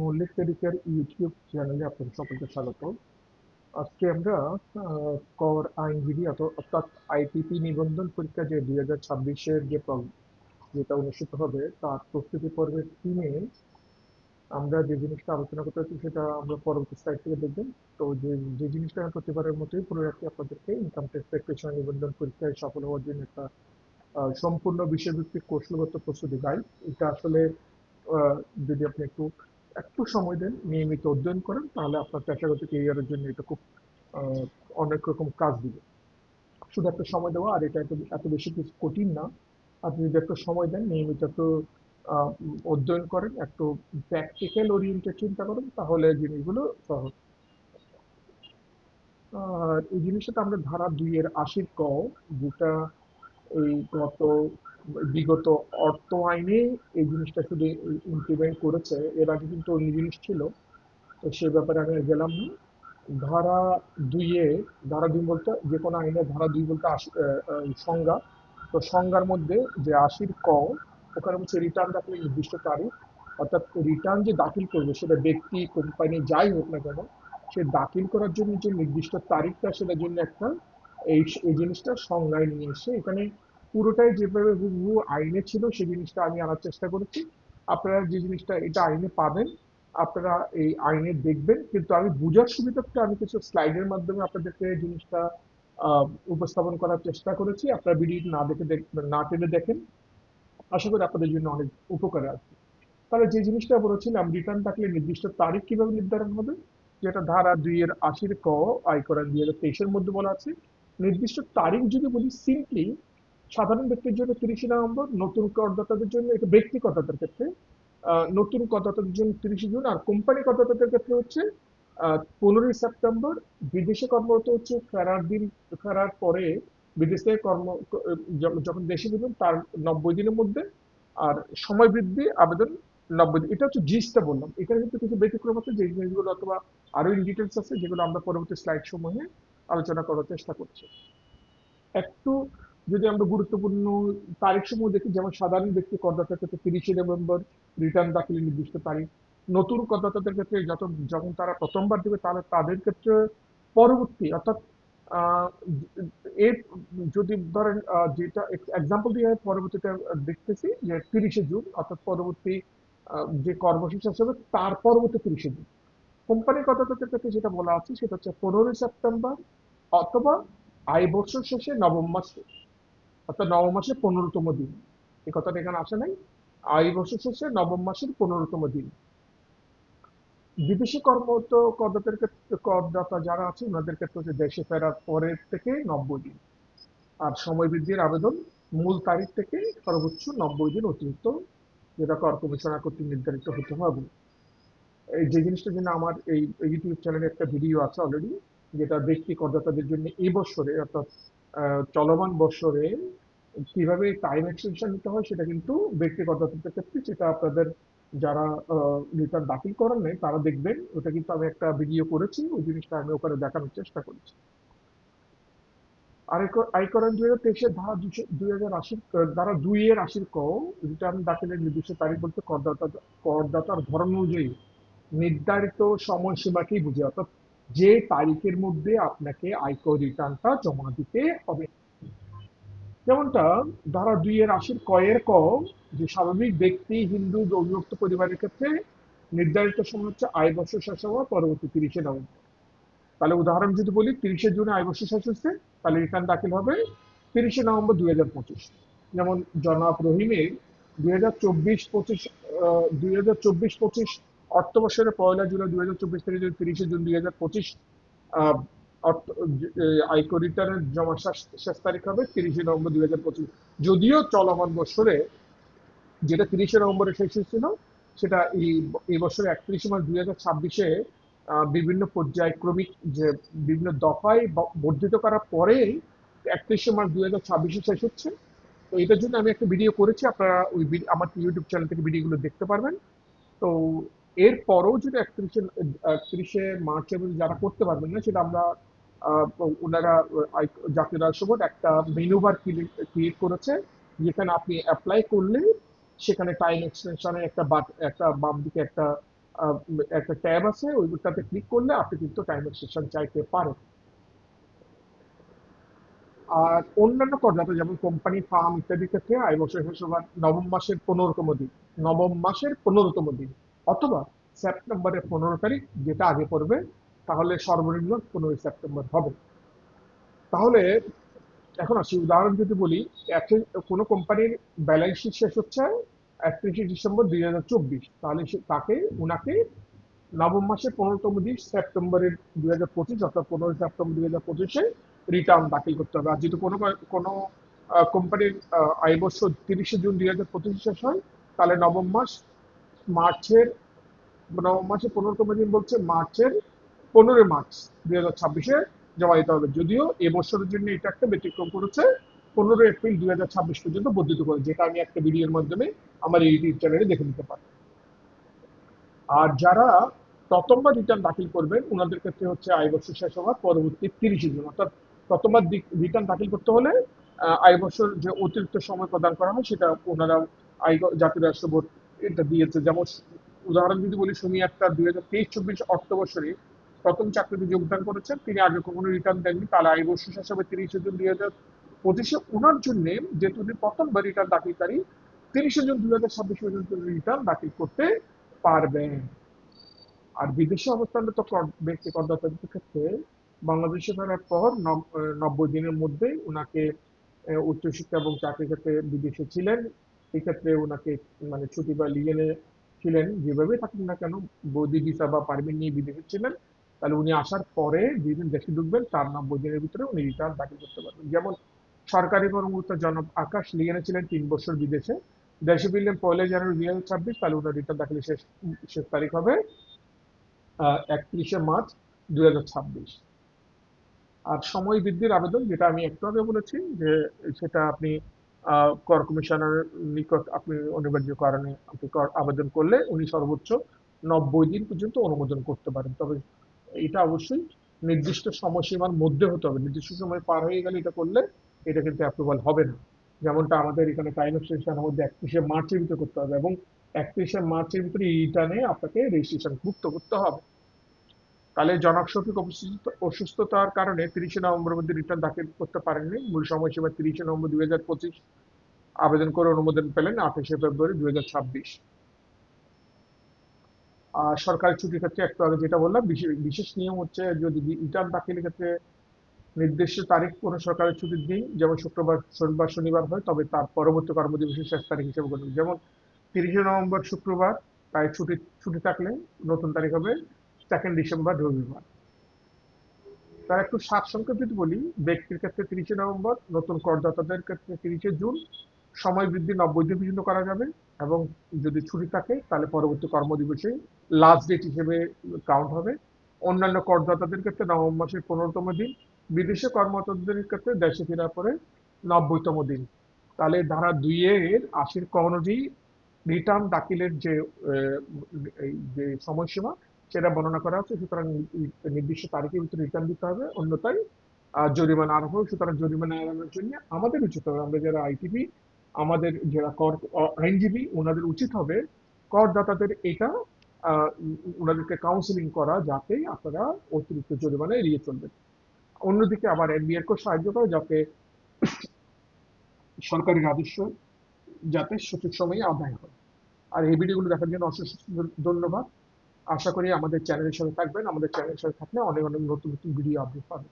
মৌলিক তারিখের ইউটিউব চ্যানেলে আপনাদের সকলকে স্বাগত। আজকে আমরা কর আইনজীবী অর্থাৎ আইপিপি নিবন্ধন পরীক্ষা যে 2026-এর যেটা অনুষ্ঠিত হবে তার প্রস্তুতি পর্বের 3-এ আমরা যে জিনিসটা আলোচনা করতে যাচ্ছি সেটা আমরা পরবর্তী স্লাইড থেকে দেখবেন। তো যে যে জিনিসটা আমি প্রতিবারের মতোই পুরো রাখি আপনাদেরকে ইনকাম ট্যাক্স প্র্যাকটিশনার নিবন্ধন পরীক্ষায় সফল হওয়ার জন্য একটা সম্পূর্ণ বিষয়ভিত্তিক কৌশলগত প্রস্তুতি গাইড। এটা আসলে আহ, যদি আপনি একটু একটু সময় দেন, নিয়মিত অধ্যয়ন করেন, তাহলে আপনার পেশাগত ক্যারিয়ারের জন্য এটা খুব আহ, অনেক রকম কাজ দিবে। শুধু একটা সময় দেওয়া, আর এটা এত এত বেশি কিছু কঠিন না। আপনি যদি একটা সময় দেন, নিয়মিত একটু অধ্যয়ন করেন, একটু প্র্যাকটিক্যাল ওরিয়েন্টেড চিন্তা করেন, তাহলে জিনিসগুলো সহজ। আর এই জিনিসটা আমরা ধারা 2-এর 80 যেটা এই বিগত অর্থ আইনে এই জিনিসটা শুধু ইমপ্লিমেন্ট করেছে। এর আগে কিন্তু অন্য জিনিস ছিল, তো সে ব্যাপারে আমি আর গেলাম না। ধারা দুইয়ে, ধারা 2 বলতে যে কোনো আইনের ধারা 2 বলতে সংজ্ঞা। তো সংজ্ঞার মধ্যে যে 80-ক, ওখানে হচ্ছে রিটার্ন দাখিলের নির্দিষ্ট তারিখ। অর্থাৎ রিটার্ন যে দাখিল করবে সেটা ব্যক্তি, কোম্পানি যাই হোক না কেন, সে দাখিল করার জন্য যে নির্দিষ্ট তারিখটা, সেটার জন্য একটা এই এই জিনিসটা সংজ্ঞায় নিয়ে এসে এখানে পুরোটাই যেভাবে হুবহু আইনে ছিল সেই জিনিসটা আমি আনার চেষ্টা করেছি। আপনারা যে জিনিসটা এটা আইনে পাবেন, আপনারা এই আইনে দেখবেন, কিন্তু আমি বোঝার সুবিধার্থে আমি কিছু স্লাইডের মাধ্যমে আপনাদেরকে জিনিসটা আহ, উপস্থাপন করার চেষ্টা করেছি। আপনারা ভিডিও না দেখে না টেনে দেখেন, আশা করি আপনাদের জন্য অনেক উপকারে আসবে। তাহলে যে জিনিসটা বলেছিলাম, রিটার্ন থাকলে নির্দিষ্ট তারিখ কিভাবে নির্ধারণ হবে, যেটা ধারা 2-এর 80-ক আয়কর আইন 2023-এর মধ্যে বলা আছে। নির্দিষ্ট তারিখ যদি বলি, সিম্পলি সাধারণ ব্যক্তির জন্য 30শে নভেম্বর, নতুন করদাতাদের জন্য, এটা ব্যক্তি করদাতার ক্ষেত্রে নতুন করদাতাদের জন্য 30শে জুন, আর কোম্পানি করদাতাদের ক্ষেত্রে হচ্ছে 15ই সেপ্টেম্বর। বিদেশে কর্মরত হচ্ছে ফেরার পরে বিদেশে যখন দেশে ফিরবেন তার 90 দিনের মধ্যে। আর সময় বৃদ্ধি আবেদন 90 দিন। এটা হচ্ছে জিসটা বললাম। এখানে কিন্তু কিছু ব্যতিক্রম আছে, যে জিনিসগুলো অথবা আরো ইন ডিটেলস আছে, যেগুলো আমরা পরবর্তী স্লাইড সমূহে আলোচনা করার চেষ্টা করছি। একটু যদি আমরা গুরুত্বপূর্ণ তারিখ সমূহ দেখি, যেমন সাধারণ ব্যক্তি করদাতার ক্ষেত্রে 30শে নভেম্বর রিটার্ন দাখিলের নির্দিষ্ট তারিখ। নতুন করদাতাদের ক্ষেত্রে যখন তারা প্রথমবার দেবে, তাহলে তাদের ক্ষেত্রে পরবর্তী, অর্থাৎ আহ, এর যদি ধরেন যেটা এক্সাম্পল দিয়ে পরবর্তীতে দেখতেছি যে 30শে জুন, অর্থাৎ পরবর্তী যে কর্মসূচি শেষ হবে তার পরবর্তী 30শে জুন। কোম্পানি করদাতাদের ক্ষেত্রে যেটা বলা আছে সেটা হচ্ছে 15ই সেপ্টেম্বর, অথবা আয় বছর শেষে নবম মাসে, অর্থাৎ নবম মাসের 15তম দিন। এই কথাটা এখানে আসে নাই। আয় বছর শেষে নবম মাসের 15তম দিন। বিদেশি কর্মরত করদাতা যারা আছে ওনাদের ক্ষেত্রে হচ্ছে দেশে ফেরার পরের থেকে 90 দিন। আর সময় বৃদ্ধির আবেদন মূল তারিখ থেকে সর্বোচ্চ 90 দিন অতিরিক্ত, যেটা কর কমিশনার কর্তৃক নির্ধারিত হতে হবে। এই যে জিনিসটার জন্য আমার এই ইউটিউব চ্যানেলে একটা ভিডিও আছে অলরেডি, যেটা ব্যক্তি করদাতাদের জন্য এই বছরে, অর্থাৎ চলমান বছরে কিভাবে টাইম এক্সটেনশন নিতে হয়, সেটা কিন্তু ব্যক্তি করদাতাদের ক্ষেত্রে, সেটা আপনাদের যারা রিটার্ন দাখিল করেন নাই তারা দেখবেন। ওটা কিন্তু আমি একটা ভিডিও করেছি, ওই জিনিসটা আমি ওখানে দেখানোর চেষ্টা করেছি। আয়কর আইন 2023-এর ধারা 2-এর 80-ক, রিটার্ন দাখিলের নির্দিষ্ট তারিখ বলতে করদাতার ধরন অনুযায়ী নির্ধারিত সময়সীমাকেই বুঝে, অর্থাৎ যে তারিখের মধ্যে আপনাকে আয়কর রিটার্নটা জমা দিতে হবে। যেমনটা ধারা 2-এর 80-এর যে স্বাভাবিক ব্যক্তি, হিন্দু অবিভক্ত পরিবারের ক্ষেত্রে নির্ধারিত সময় হচ্ছে আয় বছর শেষ হওয়া পরবর্তী 30শে নভেম্বর। তাহলে উদাহরণ যদি বলি, 30শে জুনে আয় বছর শেষ হচ্ছে, তাহলে রিটার্ন দাখিল হবে 30শে নভেম্বর 2025। যেমন জনাব রহিমের 2024-25, 2024-25 অর্থবর্ষের 1লা জুলাই 2024 থেকে যদি 30শে জুন 2025 আহ, আয়কর রিটার্নের জমা শেষ তারিখ হবে 30শে নভেম্বর 2025। যদিও চলমান বছরে যেটা 30শে নভেম্বরে শেষ হয়েছিল, সেটা এই বছর 31 মার্চ 2026-এ বিভিন্ন পর্যায়ক্রমিক যে বিভিন্ন দফায় বর্ধিত করার পরে 31 মার্চ 2026-এ শেষ হচ্ছে। তো এটার জন্য আমি একটা ভিডিও করেছি, আপনারা আমার ইউটিউব চ্যানেল থেকে ভিডিওগুলো দেখতে পারবেন। তো এর পরেও যদি 31শে মার্চের মধ্যে যারা করতে পারবেন না, সেটা আমরা আহ, ওনারা জাতীয় রাজস্ব বোর্ড একটা মেনু বার ক্রিয়েট করেছে, যেখানে আপনি অ্যাপ্লাই করলে সেখানে টাইম এক্সটেনশনের একটা বাম দিকে একটা আহ, একটা ট্যাব আছে, ওইটাতে ক্লিক করলে আপনি কিন্তু টাইম এক্সটেনশন চাইতে পারেন। আর অন্যান্য করদাতা যেমন কোম্পানি, ফার্ম ইত্যাদি ক্ষেত্রে আয় বছর শেষ হবার নবম মাসের 15তম দিন, নবম মাসের 15তম দিন অথবা সেপ্টেম্বরের 15 তারিখ, যেটা আগে পড়বে তাহলে সর্বনিম্ন 15 সেপ্টেম্বর হবে। তাহলে এখন আসি, উদাহরণ যদি বলি, কোনো কোম্পানির ব্যালেন্স শিট শেষ হচ্ছে 31শে ডিসেম্বর 2024, তাহলে তাকে উনাকে নবম মাসের 15তম দিন সেপ্টেম্বরের 2025 অর্থাৎ 15 সেপ্টেম্বর 2025 রিটার্ন দাখিল করতে হবে। আর যদি কোনো কোনো কোম্পানির আয় বছর 30শে জুন 2025 শেষ হয়, তাহলে মার্চের নবম মাসের 15তম দিন বলছে মার্চের 15 মার্চ 2026 জমা দিতে হবে। যদিও এবছরের জন্য এটা একটা ব্যতিক্রম করেছে, 15 এপ্রিল 2026 পর্যন্ত বর্ধিত করে, যেটা আমি একটা ভিডিওর মাধ্যমে আমার ইউটিউব চ্যানেলে দেখে নিতে পারি। আর যারা প্রথমবার রিটার্ন দাখিল করবেন ওনাদের ক্ষেত্রে হচ্ছে আয় বছর শেষ হওয়ার পরবর্তী 30 জুন, অর্থাৎ প্রথমবার রিটার্ন দাখিল করতে হলে আয় বছর যে অতিরিক্ত সময় প্রদান করা হয় সেটা ওনারা জাতীয় রাষ্ট্র বোর্ড এটা দিয়েছে। যেমন উদাহরণ যদি বলি, সুমি আক্তার 2023-24 অর্থ বছরে প্রথম চাকরিতে যোগদান করেছেন, তিনি আগে কখনো রিটার্ন দেননি, তাহলে আয় বছর শেষ হবে 30শে জুন 2025। ওনার জন্য যেহেতু উনি প্রথমবার রিটার্ন দাখিলকারী, 30শে জুন 2026 পর্যন্ত রিটার্ন দাখিল করতে পারবেন। আর বিদেশে অবস্থানরত ব্যক্তি করদাতাদের ক্ষেত্রে বাংলাদেশে ফেরার পর 90 দিনের মধ্যে উনাকে উচ্চশিক্ষা এবং চাকরি ক্ষেত্রে বিদেশে ছিলেন, এই ক্ষেত্রে উনাকে মানে ছুটি বা লিগেনে ছিলেন, যেভাবে থাকুন না কেন, বৌদি ভিসা বা পারমিট নিয়ে বিদেশে ছিলেন, তাহলে উনি আসার পরে যেদিন দেশে ঢুকবেন তার 90 দিনের ভিতরে উনি রিটার্ন দাখিল করতে পারবেন। যেমন সরকারি কর্মকর্তা জনাব আকাশ লিগেনে ছিলেন 3 বছর বিদেশে, দেশে ফিরলেন 1লা জানুয়ারি 2026, তাহলে ওনার রিটার্ন দাখিলের শেষ শেষ তারিখ হবে 31শে মার্চ 2026। আর সময় বৃদ্ধির আবেদন, যেটা আমি একটু আগে বলেছি যে সেটা আপনি কর কমিশনার নিকট আপনি অনিবার্য কারণে আপনি কর আবেদন করলে উনি সর্বোচ্চ 90 দিন পর্যন্ত অনুমোদন করতে পারেন। তবে এটা অবশ্যই নির্দিষ্ট সময়সীমার মধ্যে হতে হবে, নির্দিষ্ট সময় পার হয়ে গেলে এটা করলে এটা কিন্তু অ্যাপ্রুভাল হবে না। যেমনটা আমাদের এখানে টাইম এক্সটেনশনের মধ্যে 31শে মার্চের ভিতরে করতে হবে, এবং 31শে মার্চের ভিতরে রিটার্নে আপনাকে রেজিস্ট্রেশন মুক্ত করতে হবে। তাহলে জনক শফিক অসুস্থতার কারণে 30শে নভেম্বরের মধ্যে রিটার্ন দাখিল করতে পারেননি, মূল সময়সীমা 30শে নভেম্বর 2025, আবেদন করে অনুমোদন পেলেন 28শে ফেব্রুয়ারি 2026। আর সরকারি ছুটির ক্ষেত্রে একটু আগে যেটা বললাম, বিশেষ বিশেষ নিয়ম হচ্ছে যদি রিটার্ন দাখিলের ক্ষেত্রে নির্দিষ্ট তারিখ কোনো সরকারি ছুটির দিন, যেমন শুক্রবার, শনিবার, শনিবার হয়, তবে তার পরবর্তী কর্মদিবসের শেষ তারিখ হিসেবে গণ্য হবে। যেমন 30শে নভেম্বর শুক্রবার, তাই ছুটি ছুটি থাকলে নতুন তারিখ হবে 2nd ডিসেম্বর রবিবার। তার একটু সারসংক্ষেপ যদি বলি, ব্যক্তির ক্ষেত্রে 30শে নভেম্বর, নতুন করদাতাদের ক্ষেত্রে 30শে জুন, সময় বৃদ্ধি 90 দিন পর্যন্ত করা যাবে, এবং যদি ছুটি থাকে তাহলে পরবর্তী কর্মদিবসে লাস্ট ডেট হিসেবে কাউন্ট হবে। অন্যান্য করদাতাদের ক্ষেত্রে নবম মাসের 15তম দিন, বিদেশে কর্মরতদের ক্ষেত্রে দেশে ফেরার পরে 90তম দিন। তাহলে ধারা 2 এর 80 ক অনুযায়ী রিটার্ন দাখিলের যে এই যে সময়সীমা সেটা বর্ণনা করা হচ্ছে। সুতরাং নির্দিষ্ট তারিখের ভিতরে রিটার্ন দিতে হবে, অন্যথায় জরিমানা আরোপ হবে। সুতরাং জরিমানা এড়ানোর জন্য আমাদের উচিত হবে, আমরা যারা আইটিভি, আমাদের যারা আইনজীবী, ওনাদের উচিত হবে করদাতাদের এটা ওনাদেরকে কাউন্সিলিং করা, যাতে আপনারা অতিরিক্ত জরিমানা এড়িয়ে চলবেন। অন্যদিকে আবার এনবিআর কেও সাহায্য করে, যাতে সরকারি রাজস্ব যাতে সঠিক সময়ে আদায় হয়। আর এই ভিডিওগুলো দেখার জন্য অশেষ ধন্যবাদ। আশা করি আমাদের চ্যানেলের সাথে থাকবেন, আমাদের চ্যানেলের সাথে থাকলে অনেক অনেক নতুন নতুন ভিডিও আপডেট পাবেন।